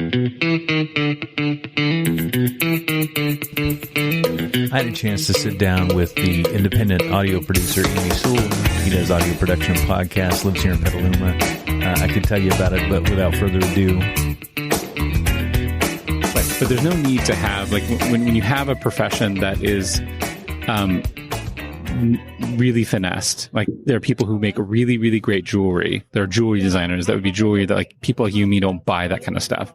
I had a chance to sit down with the independent audio producer, Sewell. He does audio production and podcasts, lives here in Petaluma. I could tell you about it, but without further ado. But there's no need to have, like, when you have a profession that is really finessed, like there are people who make really, really great jewelry. There are jewelry designers that would be jewelry that, like, people like you and me don't buy that kind of stuff.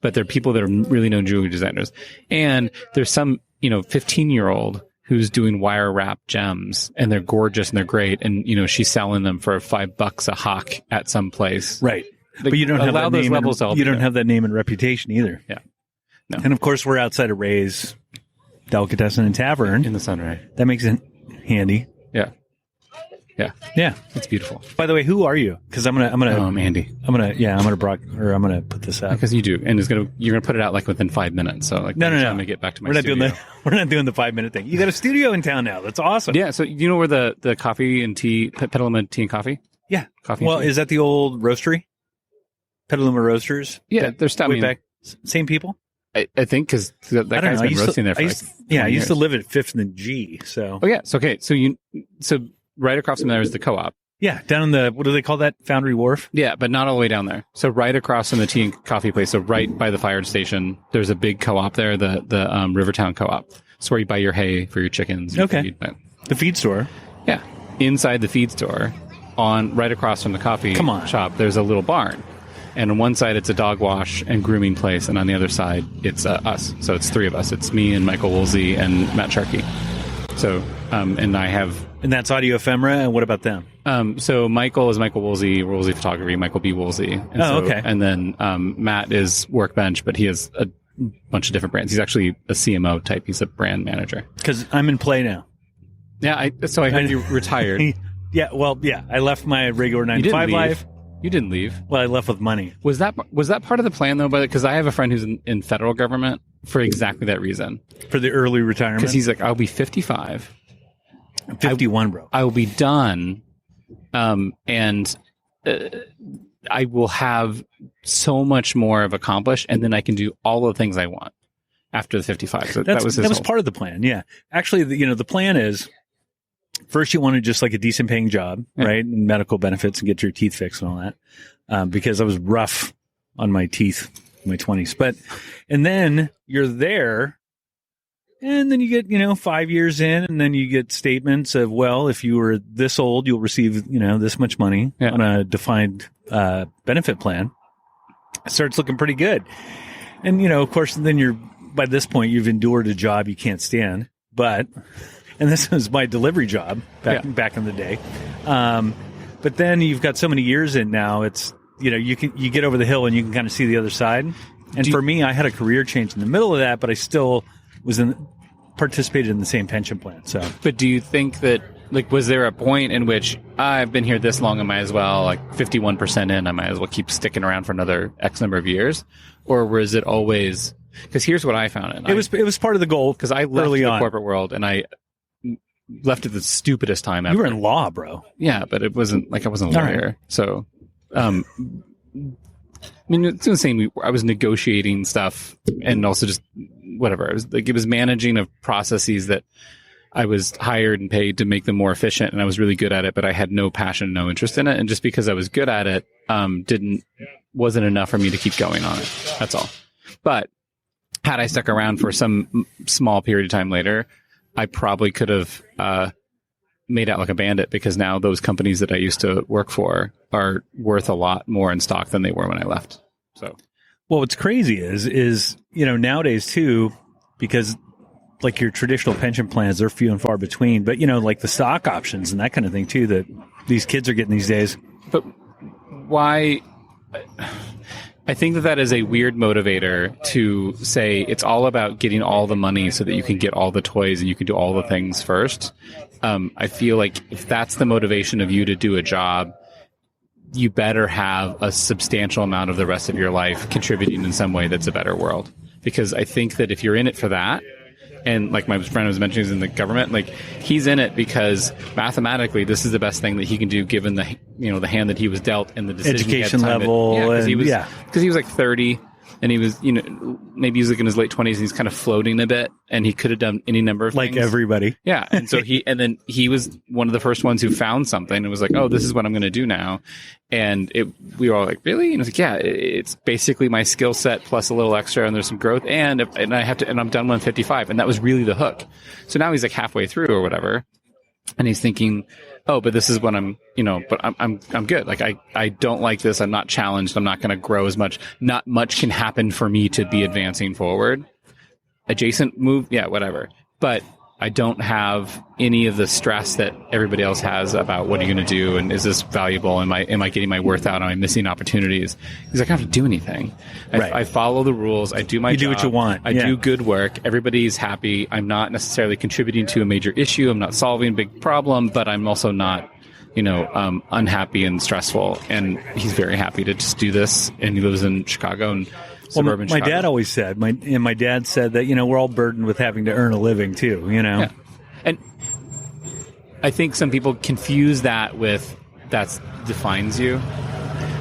But there are people that are really known jewelry designers. And there's some, 15-year-old who's doing wire wrap gems, and they're gorgeous and they're great. And, she's selling them for $5 a hock at some place. Right. Like, but you don't have that name. You don't have that name and reputation either. Yeah. No. And of course, we're outside of Ray's Delicatessen and Tavern. In the sun, right? That makes it handy. Yeah. Yeah. Yeah. It's beautiful. By the way, who are you? Because I'm gonna Andy. I'm gonna put this out. Because you do, and you're gonna put it out like within 5 minutes. So like, no. I'm gonna get back to my studio. We're not doing the 5-minute thing. You got a studio in town now. That's awesome. Yeah. So you know where the coffee and tea, Petaluma Tea and Coffee? Yeah. Coffee. Well, is that the old roastery? Petaluma Roasters? Yeah. They're way back. Same people? I think because that guy's been roasting there for I used to live at 5th and G. So. Oh yeah. So okay. So right across from there is the co-op. Yeah, down in the, what do they call that? Foundry Wharf? Yeah, but not all the way down there. So right across from the tea and coffee place, so right by the fire station, there's a big co-op there, the Rivertown Co-op. It's where you buy your hay for your chickens. Okay. The feed store. Yeah. Inside the feed store, right across from the coffee shop, there's a little barn. And on one side, it's a dog wash and grooming place, and on the other side, it's us. So it's 3 of us. It's me and Michael Woolsey and Matt Sharkey. So, and I have... And that's Audio Ephemera, and what about them? So Michael is Michael Woolsey, Woolsey Photography, Michael B. Woolsey. And okay. And then Matt is Workbench, but he has a bunch of different brands. He's actually a CMO type. He's a brand manager. Because I'm in play now. Yeah, I heard you retired. Yeah, I left my regular 9-to-5 life. You didn't leave. Well, I left with money. Was that part of the plan, though? Because I have a friend who's in federal government for exactly that reason. For the early retirement? Because he's like, I'll be 55. I'm 51, bro. I will be done, and I will have so much more of accomplished, and then I can do all the things I want after the 55. So that was part of the plan. Yeah, actually, the plan is first you want to just like a decent paying job, right, and medical benefits and get your teeth fixed and all that, because I was rough on my teeth in my 20s. And then you're there. And then you get, 5 years in, and then you get statements of, well, if you were this old, you'll receive, this much money on a defined benefit plan. It starts looking pretty good. And, of course, then by this point, you've endured a job you can't stand. And this was my delivery job back in the day. But then you've got so many years in now, it's, you get over the hill and you can kind of see the other side. And for me, I had a career change in the middle of that, but I still participated in the same pension plan. So, but do you think that, like, was there a point in which I've been here this long, I might as well, like 51% in, I might as well keep sticking around for another X number of years, or was it always? Because here's what I found. It was part of the goal because I left the corporate world and I left at the stupidest time ever. You were in law, bro. Yeah, but it wasn't like I wasn't a lawyer. Right. So, I mean, it's insane. I was negotiating stuff and also just whatever. It was managing of processes that I was hired and paid to make them more efficient, and I was really good at it, but I had no passion, no interest in it. And just because I was good at it, wasn't enough for me to keep going on it. That's all. But had I stuck around for some small period of time later, I probably could have made out like a bandit, because now those companies that I used to work for are worth a lot more in stock than they were when I left. So, well, what's crazy is nowadays too, because like your traditional pension plans, they're few and far between, but like the stock options and that kind of thing too that these kids are getting these days. But why? I think that is a weird motivator to say it's all about getting all the money so that you can get all the toys and you can do all the things first. I feel like if that's the motivation of you to do a job, you better have a substantial amount of the rest of your life contributing in some way that's a better world. Because I think that if you're in it for that, and like my friend was mentioning, is in the government, like he's in it because mathematically this is the best thing that he can do given the hand that he was dealt and the decision education level. Because he was like 30 And he was, maybe he's like in his late 20s and he's kind of floating a bit, and he could have done any number of like things. everybody. Yeah. And so he was one of the first ones who found something and was like, oh, this is what I'm going to do now. And we were all like, really? And I was like, yeah, it's basically my skill set plus a little extra, and there's some growth, and I'm done when I'm 55. And that was really the hook. So now he's like halfway through or whatever. And he's thinking, oh, but this is what I'm good. Like, I don't like this. I'm not challenged. I'm not going to grow as much. Not much can happen for me to be advancing forward. Adjacent move. Yeah, whatever. But I don't have any of the stress that everybody else has about what are you going to do, and is this valuable? Am I getting my worth out? Am I missing opportunities? Because I don't have to do anything. I follow the rules. I do my job. You do what you want. I do good work. Everybody's happy. I'm not necessarily contributing to a major issue. I'm not solving a big problem, but I'm also not, unhappy and stressful. And he's very happy to just do this. And he lives in Chicago and suburban my Chicago. dad always said, my dad said that, we're all burdened with having to earn a living too, Yeah. And I think some people confuse that with that defines you.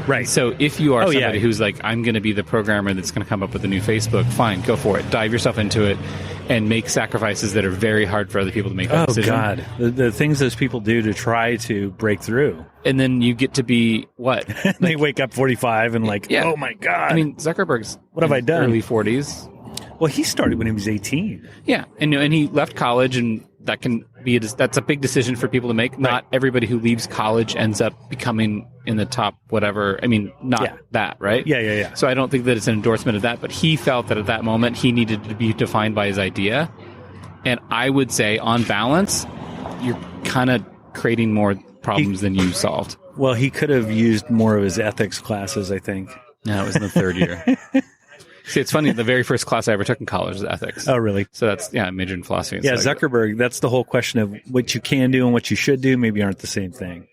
Right. So if you are somebody who's like, I'm going to be the programmer that's going to come up with a new Facebook, fine, go for it. Dive yourself into it and make sacrifices that are very hard for other people to make that decision. Oh, God. The things those people do to try to break through. And then you get to be what? They wake up 45 and oh, my God. I mean, Zuckerberg's what have I done? Early 40s. Well, he started when he was 18. Yeah. And he left college, and that can be that's a big decision for people to make. Right. Not everybody who leaves college ends up becoming in the top whatever. I mean, not that, right? Yeah. So I don't think that it's an endorsement of that, but he felt that at that moment he needed to be defined by his idea. And I would say, on balance, you're kind of creating more problems than you solved. Well, he could have used more of his ethics classes, I think. No, it was in the third year. See, it's funny. The very first class I ever took in college was ethics. Oh, really? So that's, I majored in philosophy. Yeah, Zuckerberg, that's the whole question of what you can do and what you should do maybe aren't the same thing,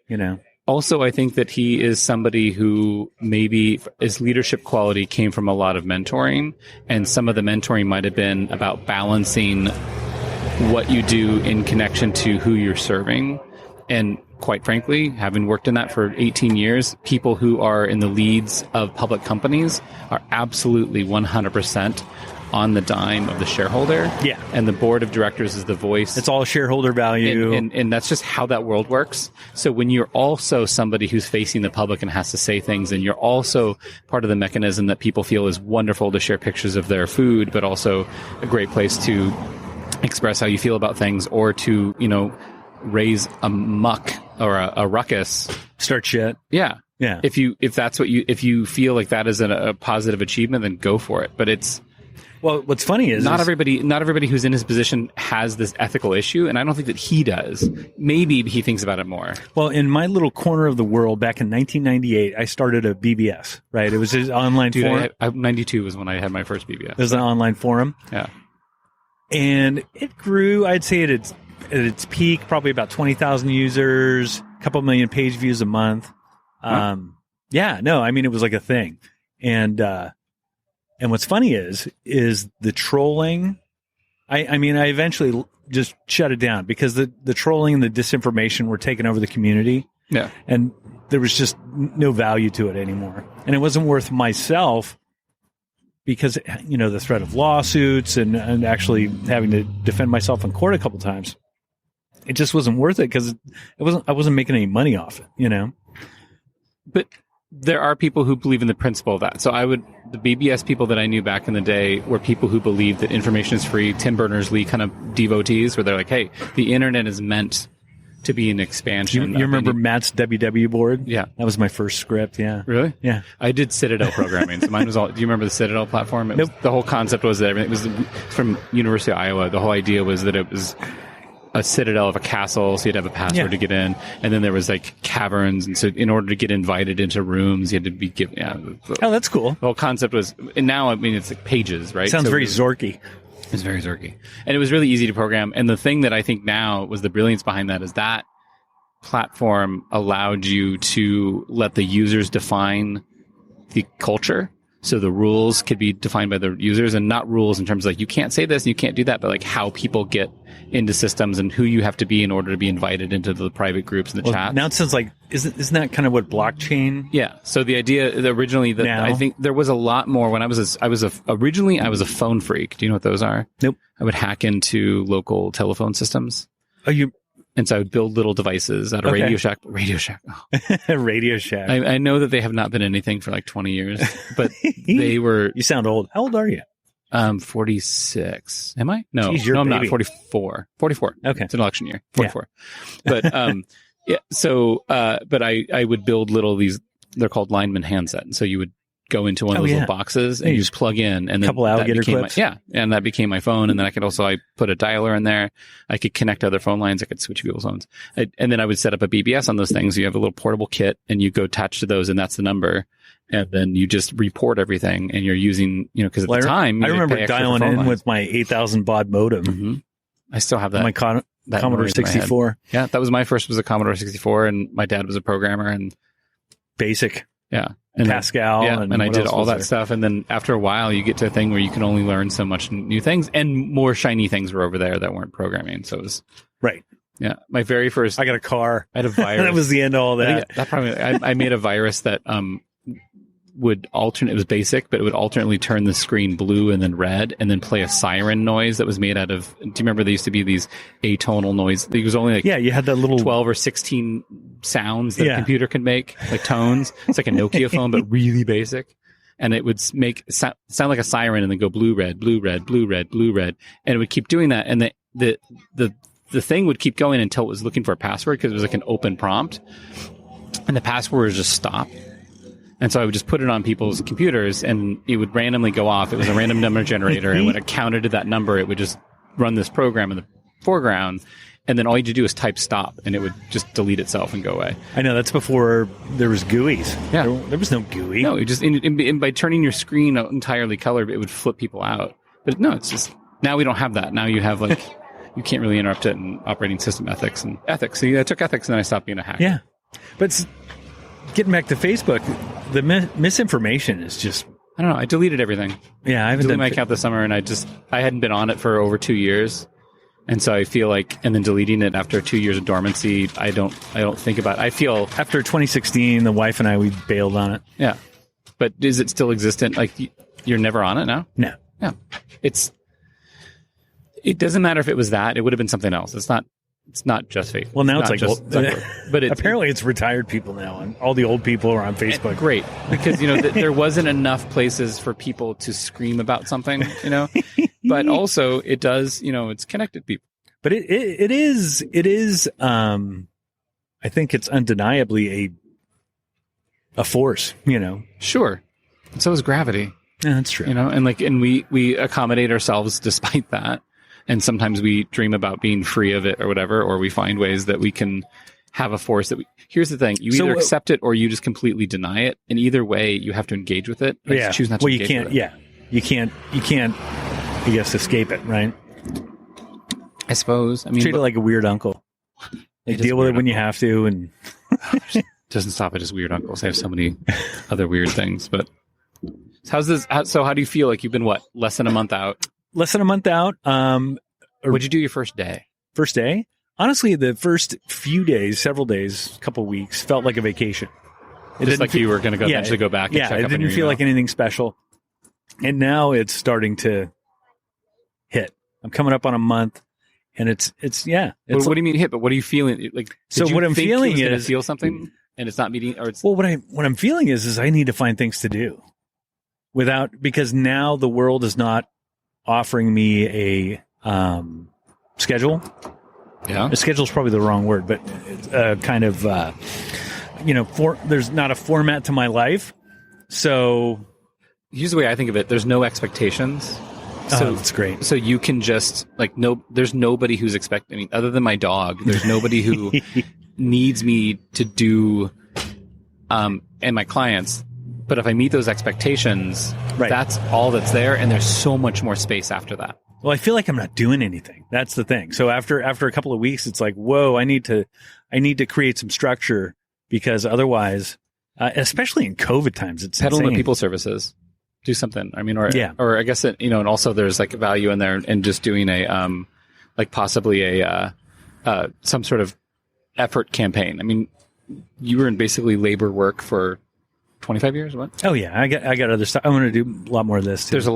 Also, I think that he is somebody who maybe his leadership quality came from a lot of mentoring, and some of the mentoring might have been about balancing what you do in connection to who you're serving. And quite frankly, having worked in that for 18 years, people who are in the leads of public companies are absolutely 100% on the dime of the shareholder. Yeah. And the board of directors is the voice. It's all shareholder value. And that's just how that world works. So when you're also somebody who's facing the public and has to say things, and you're also part of the mechanism that people feel is wonderful to share pictures of their food, but also a great place to express how you feel about things, or to, raise a muck or a ruckus. Start shit. Yeah. Yeah. If you feel like that is a positive achievement, then go for it. But it's, well, what's funny is not everybody who's in his position has this ethical issue, and I don't think that he does. Maybe he thinks about it more. Well, in my little corner of the world back in 1998, I started a BBS, right? It was an online forum. 92 was when I had my first BBS. It was an online forum. Yeah. And it grew, I'd say at its peak, probably about 20,000 users, a couple million page views a month. Yeah, no, I mean, it was like a thing. And what's funny is the trolling. I mean, I eventually just shut it down because the trolling and the disinformation were taking over the community. Yeah. And there was just no value to it anymore. And it wasn't worth myself, because, the threat of lawsuits and actually having to defend myself in court a couple times. It just wasn't worth it because I wasn't making any money off it, But there are people who believe in the principle of that. So the BBS people that I knew back in the day were people who believed that information is free, Tim Berners-Lee kind of devotees, where they're like, hey, the internet is meant to be an expansion. You remember Matt's WW board? Yeah. That was my first script, yeah. Really? Yeah. I did Citadel programming. So mine was all, do you remember the Citadel platform? Nope. The whole concept was that it was from University of Iowa. The whole idea was that it was a citadel of a castle, so you'd have a password to get in, and then there was like caverns, and so in order to get invited into rooms, you had to be given. Oh, that's cool. The whole concept was, and now I mean it's like pages, right? Sounds very Zorky. It was very Zorky, and it was really easy to program. And the thing that I think now was the brilliance behind that is that platform allowed you to let the users define the culture. So the rules could be defined by the users, and not rules in terms of like, you can't say this and you can't do that, but like how people get into systems and who you have to be in order to be invited into the private groups and the chats. Now it sounds like, isn't that kind of what blockchain? Yeah. So the idea originally that I think there was a lot more when originally I was a phone freak. Do you know what those are? Nope. I would hack into local telephone systems. And so I would build little devices out of Radio Shack. Radio Shack. Oh. Radio Shack. I know that they have not been anything for like 20 years, but they were. You sound old. How old are you? 46. Am I? No, Jeez, no, I'm not. 44. 44. Okay. It's an election year. 44. Yeah. But, yeah. So, but I would build they're called lineman handset. And so you would go into one of those little boxes and you just plug in, and then couple alligator clips. And that became my phone. And then I put a dialer in there. I could connect to other phone lines. I could switch people's phones. And then I would set up a BBS on those things. You have a little portable kit and you go attach to those, and that's the number. And then you just report everything, and you're using, because at the time, I remember dialing in with my 8,000 baud modem. Mm-hmm. I still have that. My Commodore 64. Yeah, that was my first, was a Commodore 64, and my dad was a programmer and BASIC. Yeah. And Pascal. And I did all that stuff. And then after a while, you get to a thing where you can only learn so much new things, and more shiny things were over there that weren't programming. So it was. Right. Yeah. My very first. I got a car. I had a virus. That was the end of all that. I made a virus that would alternate. It was basic, but it would alternately turn the screen blue and then red, and then play a siren noise that was made out of. Do you remember there used to be these atonal noise? It was only like you had that little 12 or 16 sounds that a computer could make, like tones. It's like a Nokia phone, but really basic. And it would sound like a siren, and then go blue, red, blue, red, blue, red, blue, red, and it would keep doing that. And the thing would keep going until it was looking for a password, because it was like an open prompt, and the password would just stop. And so I would just put it on people's computers, and it would randomly go off. It was a random number generator, and when it counted to that number, it would just run this program in the foreground, and then all you had to do was type stop, and it would just delete itself and go away. I know, that's before there was GUIs. Yeah. There was no GUI. No, it just by turning your screen entirely colored, it would flip people out. But no, it's just, now we don't have that. Now you have like, you can't really interrupt it in operating system ethics. So I took ethics, and then I stopped being a hacker. Yeah. But getting back to Facebook, the misinformation is just... I don't know. I deleted everything. Yeah, I haven't deleted my account this summer, and I hadn't been on it for over 2 years. And so I feel like, and then deleting it after 2 years of dormancy, I don't think about it. I feel... After 2016, the wife and I, we bailed on it. Yeah. But is it still existent? Like, you're never on it now? No. Yeah. It doesn't matter if it was that. It would have been something else. It's not just Facebook. Well, now it's like, but apparently it's retired people now, and all the old people are on Facebook. Great, because there wasn't enough places for people to scream about something, But also, it does, it's connected people. But it is. I think it's undeniably a force, Sure, and so is gravity. Yeah, that's true. And we accommodate ourselves despite that. And sometimes we dream about being free of it or whatever, or we find ways that we can have a force that here's the thing. You either accept it or you just completely deny it. And either way, you have to engage with it. Yeah. Choose not to engage with it. Yeah. You can't, I guess, escape it, right? I suppose. Treat it like a weird uncle. You deal with it when you have to, and doesn't stop at just weird uncles. I have so many other weird things, but how's this? So how do you feel? Like you've been less than a month out? Less than a month out. What'd you do your first day? First day? Honestly, the first few days, several days, couple weeks, felt like a vacation. It just like you were going to eventually go back and check up on your it didn't feel like anything special. And now it's starting to hit. I'm coming up on a month, and it's What do you mean hit? But what are you feeling? Like, so what I'm feeling is feel something, and it's not meeting, or it's... Well, what I'm feeling is I need to find things to do because now the world is not offering me a schedule. Yeah. A schedule is probably the wrong word, but it's kind of, there's not a format to my life. So here's the way I think of it. There's no expectations. So that's great. So you can just there's nobody who's expecting, other than my dog, there's nobody who needs me to do, and my clients. But if I meet those expectations, that's all that's there. And there's so much more space after that. Well, I feel like I'm not doing anything. That's the thing. So after a couple of weeks, it's like, whoa, I need to create some structure, because otherwise, especially in COVID times, it's Petaluma insane. People Services. do something. I mean, or I guess it, and also there's like a value in there in just doing a like possibly a some sort of effort campaign. I mean, you were in basically labor work for 25 years. What? Oh yeah, I got other stuff. I want to do a lot more of this too. There's a